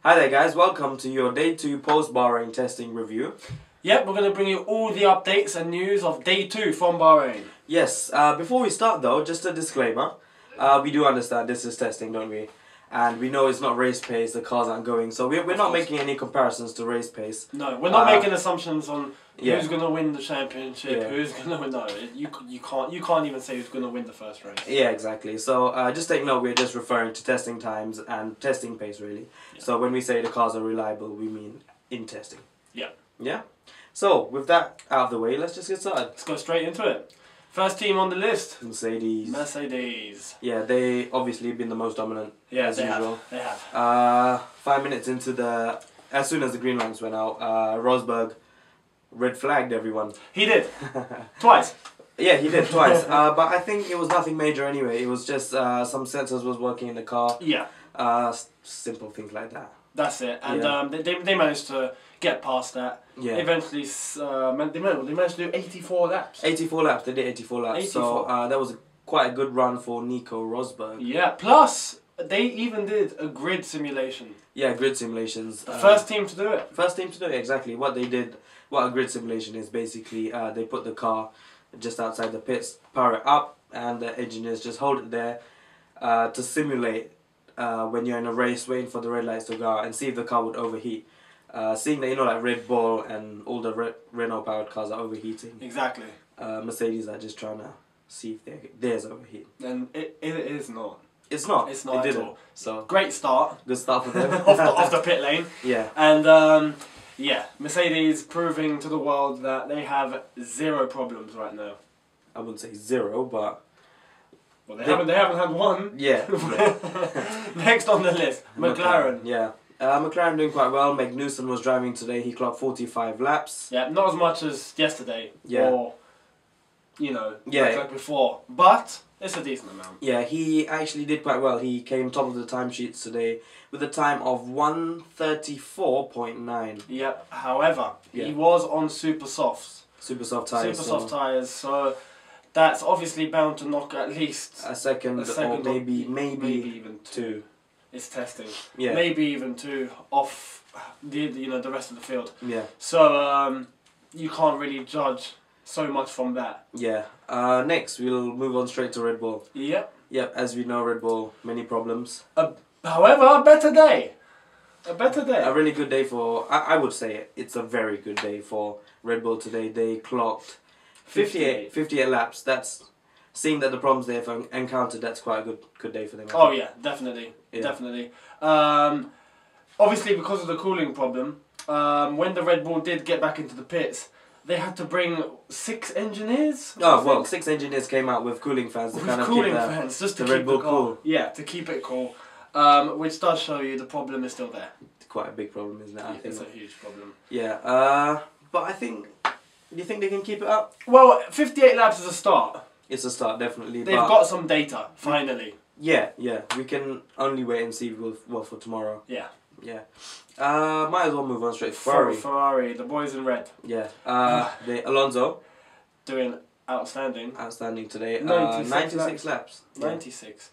Hi there guys, welcome to your Day 2 post-Bahrain testing review. Yep, we're going to bring you all the updates and news of Day 2 from Bahrain. Yes, before we start though, just a disclaimer. We do understand this is testing, don't we? And we know it's not race pace, the cars aren't going, so we're not making any comparisons to race pace. No, we're not making assumptions on yeah. who's going to win the championship, Yeah. who's going to win. No, you can't even say who's going to win the first race. Yeah, exactly. So just take note, we're just referring to testing times and testing pace really. Yeah. So when we say the cars are reliable, we mean in testing. Yeah. Yeah? So with that out of the way, let's just get started. Let's go straight into it. First team on the list. Mercedes. Yeah, they obviously been the most dominant as usual. They have. 5 minutes into as soon as the green lights went out, Rosberg red flagged everyone. He did. Twice. Yeah, he did twice. But I think it was nothing major anyway. It was just some sensors was working in the car. Yeah. Simple things like that. That's it. And they managed to get past that. Yeah. Eventually, they managed to do 84 laps. 84 laps. They did 84 laps. 84. So that was quite a good run for Nico Rosberg. Yeah. Plus, they even did a grid simulation. Yeah, grid simulations. The first team to do it. First team to do it, exactly. What they did, what a grid simulation is basically, they put the car just outside the pits, power it up, and the engineers just hold it there to simulate when you're in a race waiting for the red lights to go out and see if the car would overheat. Seeing that, like Red Bull and all the Renault powered cars are overheating. Exactly. Mercedes are just trying to see if theirs overheat. And it is not. It's not. It's not it at didn't. all. So great start. good start for them. off the pit lane. Yeah. And yeah, Mercedes proving to the world that they have zero problems right now. I wouldn't say zero, but well, they haven't had one. Yeah. Next on the list, McLaren. Yeah. McLaren doing quite well. Magnussen was driving today. He clocked 45 laps. Yeah, not as much as yesterday. Yeah. Or, like before. But it's a decent amount. Yeah, he actually did quite well. He came top of the timesheets today with a time of 1:34.9. Yep. However, he was on super softs. Super soft tyres. Super soft tyres. So that's obviously bound to knock at least a second or maybe even two. It's testing. Yeah. Maybe even two off the rest of the field. Yeah. So you can't really judge so much from that. Yeah. Next we'll move on straight to Red Bull. Yep. Yep. As we know, Red Bull many problems. However, a better day. A better day. A really good day for. I would say it's a very good day for Red Bull today. They clocked 58 laps. That's. Seeing that the problems they've encountered, that's quite a good day for them. Oh yeah, definitely, definitely. Obviously, because of the cooling problem, when the Red Bull did get back into the pits, they had to bring 6 engineers. Oh well, 6 engineers came out with cooling fans to kind of keep the Red Bull cool. Yeah, to keep it cool, which does show you the problem is still there. Quite a big problem, isn't it? I think it's a huge problem. Yeah, but I think. Do you think they can keep it up? Well, 58 laps is a start. It's a start, definitely. They've got some data, finally. Yeah, yeah. We can only wait and see for tomorrow. Yeah. Yeah. Might as well move on straight to Ferrari. Ferrari, the boys in red. Yeah. Alonso. Doing outstanding. Outstanding today. 96 laps. 96.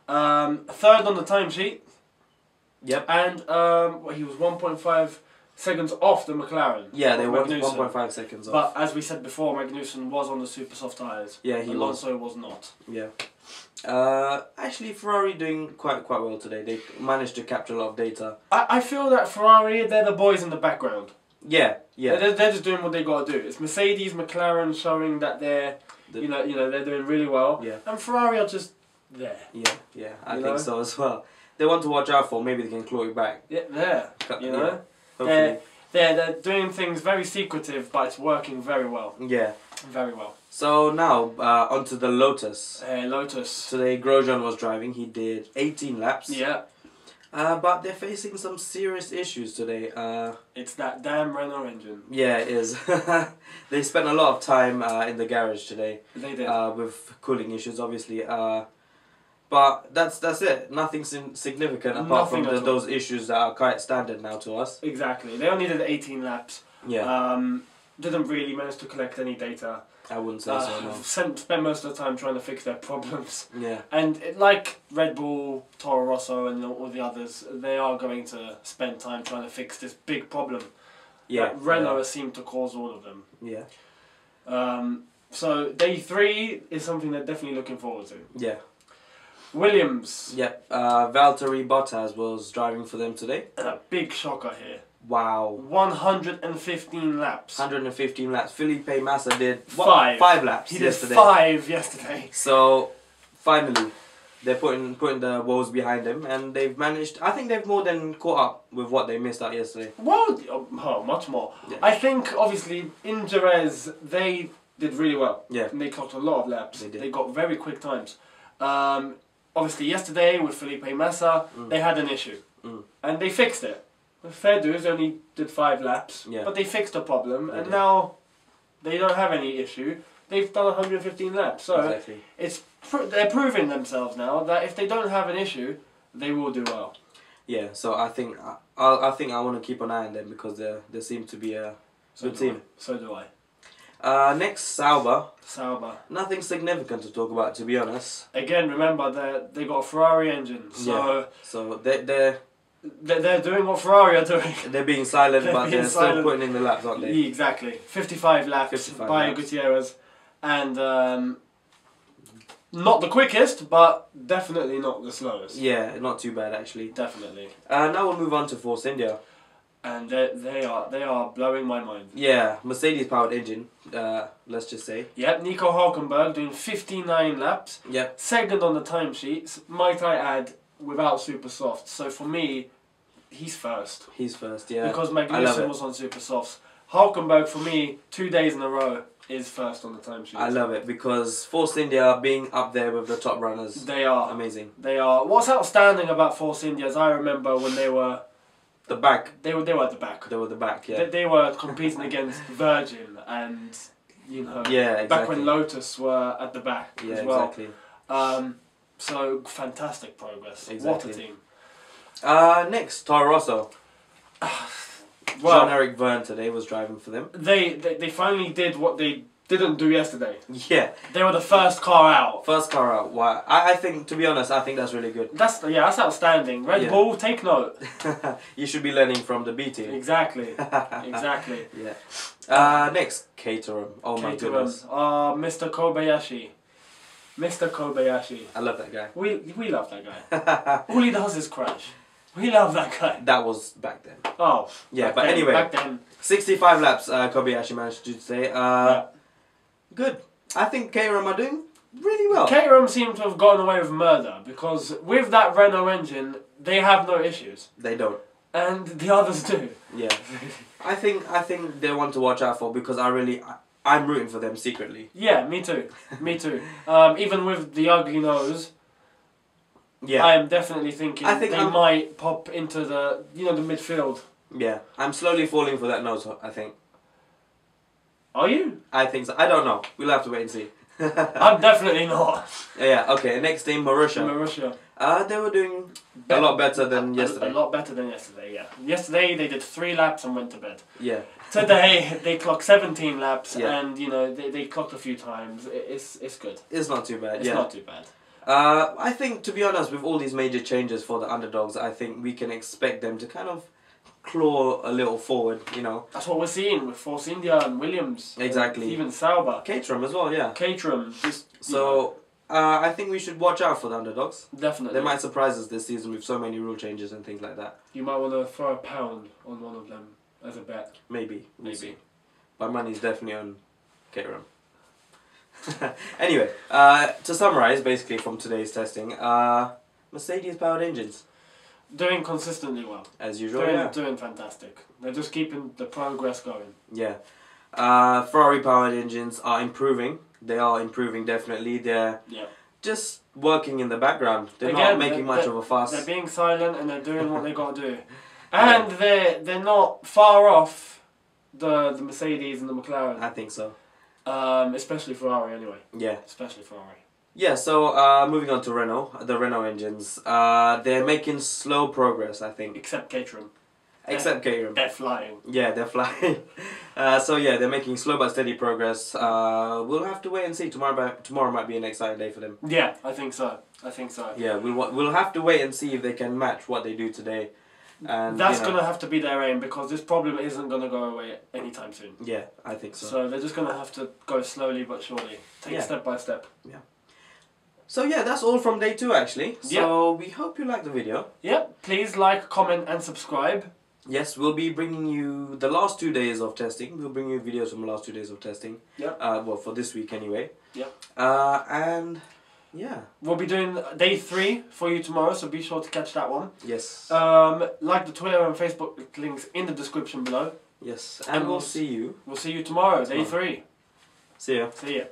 Third on the timesheet. Yep. And he was 1.5 seconds off the McLaren. Yeah, they were 1.5 seconds off. But as we said before, Magnussen was on the super soft tyres. Yeah, Alonso was not. Yeah. Actually, Ferrari doing quite well today. They managed to capture a lot of data. I feel that Ferrari, they're the boys in the background. Yeah, yeah. They're just doing what they got to do. It's Mercedes, McLaren showing that they're they're doing really well. Yeah. And Ferrari are just there. Yeah, yeah. I think so as well. They want to watch out for. Maybe they can claw it back. Yeah, there. You know. Hopefully. They're doing things very secretive, but it's working very well. Yeah. Very well. So now, onto the Lotus. Lotus. Today Grosjean was driving. He did 18 laps. Yeah. But they're facing some serious issues today. It's that damn Renault engine. Yeah, it is. They spent a lot of time in the garage today. They did. With cooling issues, obviously. But that's it. Nothing significant apart from those issues that are quite standard now to us. Exactly. They only did 18 laps. Yeah. didn't really manage to collect any data. I wouldn't say so, no. Spent most of the time trying to fix their problems. Yeah. And like Red Bull, Toro Rosso and all the others, they are going to spend time trying to fix this big problem that Renault has seemed to cause all of them. Yeah. So day 3 is something they're definitely looking forward to. Yeah. Williams. Yep. Valtteri Bottas was driving for them today. And a big shocker here. Wow. 115 laps. 115 laps. Felipe Massa did what? 5 laps he yesterday. Did 5 yesterday. So finally, they're putting the woes behind them, and they've managed. I think they've more than caught up with what they missed out yesterday. Well, much more. Yeah. I think obviously in Jerez they did really well. Yeah. And they clocked a lot of laps. They did. They got very quick times. Obviously yesterday with Felipe Massa, they had an issue, and they fixed it. Fair dues, only did 5 laps, but they fixed the problem, and now they don't have any issue. They've done 115 laps, so it's they're proving themselves now that if they don't have an issue, they will do well. Yeah, so I think I want to keep an eye on them because they seem to be a good team. So do I. Next, Sauber. Sauber. Nothing significant to talk about, to be honest. Again, remember they got a Ferrari engine, so they're doing what Ferrari are doing. They're being silent, but they're still putting in the laps, aren't they? Yeah, exactly. 55 laps by Gutierrez. And not the quickest, but definitely not the slowest. Yeah, not too bad actually. Definitely. Now we'll move on to Force India. And they are blowing my mind. Yeah, Mercedes powered engine, let's just say. Yep, Nico Hülkenberg doing 59 laps. Yep. Second on the timesheets, might I add, without super soft. So for me, he's first. He's first, yeah. Because Magnussen was on super softs. Hülkenberg for me, 2 days in a row, is first on the timesheets. I love it because Force India being up there with the top runners. They are amazing. They are. What's outstanding about Force India is I remember when they were the back. They were at the back. They were the back, yeah. They were competing against Virgin and back when Lotus were at the back as well. Exactly. So fantastic progress. Exactly. What a team. Next, Toro Rosso. Jean-Eric Verne today was driving for them. They finally did what they didn't do yesterday. Yeah. They were the first car out. First car out. Wow. I think, to be honest, I think that's really good. That's outstanding. Red Bull, take note. You should be learning from the B team. Exactly. Exactly. Yeah. Next, Caterham. Oh my goodness. Mr. Kobayashi. Mr. Kobayashi. I love that guy. We love that guy. All he does is crash. We love that guy. That was back then. Oh. Yeah, but anyway. Back then. 65 laps Kobayashi managed to do today. Good. I think Caterham are doing really well. Caterham seem to have gotten away with murder because with that Renault engine, they have no issues. They don't. And the others do. Yeah. I think they're one to watch out for because I'm rooting for them secretly. Yeah, me too. Me too. Even with the ugly nose, I am definitely thinking they might pop into the the midfield. Yeah, I'm slowly falling for that nose, I think. Are you? I think so. I don't know. We'll have to wait and see. I'm definitely not. Yeah, okay. Next team, Marussia. They were doing a lot better than yesterday. A lot better than yesterday, yeah. Yesterday they did 3 laps and went to bed. Yeah. Today they clocked 17 laps and they clocked a few times. It's good. It's not too bad. It's not too bad. I think, to be honest, with all these major changes for the underdogs, I think we can expect them to kind of claw a little forward, That's what we're seeing with Force India and Williams. Exactly. Even Sauber. Caterham as well, yeah. Caterham. I think we should watch out for the underdogs. Definitely. They might surprise us this season with so many rule changes and things like that. You might want to throw £1 on one of them as a bet. Maybe. My money's definitely on Caterham. Anyway, to summarise, basically, from today's testing, Mercedes powered engines. Doing consistently well. As usual, Doing fantastic. They're just keeping the progress going. Yeah. Ferrari powered engines are improving. They are improving, definitely. They're just working in the background. They're not making much of a fuss. They're being silent and they're doing what they got to do. And they're not far off the Mercedes and the McLaren. I think so. Especially Ferrari, anyway. Yeah. Especially Ferrari. Yeah, so moving on to the Renault engines. They're making slow progress, I think. Except Caterham. Except Caterham. They're flying. Yeah, they're flying. So yeah, they're making slow but steady progress. We'll have to wait and see. Tomorrow might be an exciting day for them. Yeah, I think so. Yeah, we'll have to wait and see if they can match what they do today. And that's gonna have to be their aim, because this problem isn't gonna go away anytime soon. Yeah, I think so. So they're just gonna have to go slowly but surely, take step by step. Yeah. So yeah, that's all from day 2 actually. So we hope you liked the video. Yeah, please like, comment and subscribe. Yes, we'll be bringing you the last 2 days of testing. We'll bring you videos from the last 2 days of testing. Yeah. Well, for this week anyway. Yeah. And yeah. We'll be doing day 3 for you tomorrow, so be sure to catch that one. Yes. Like the Twitter and Facebook links in the description below. Yes, and we'll see you. We'll see you tomorrow, day 3. See ya. See ya.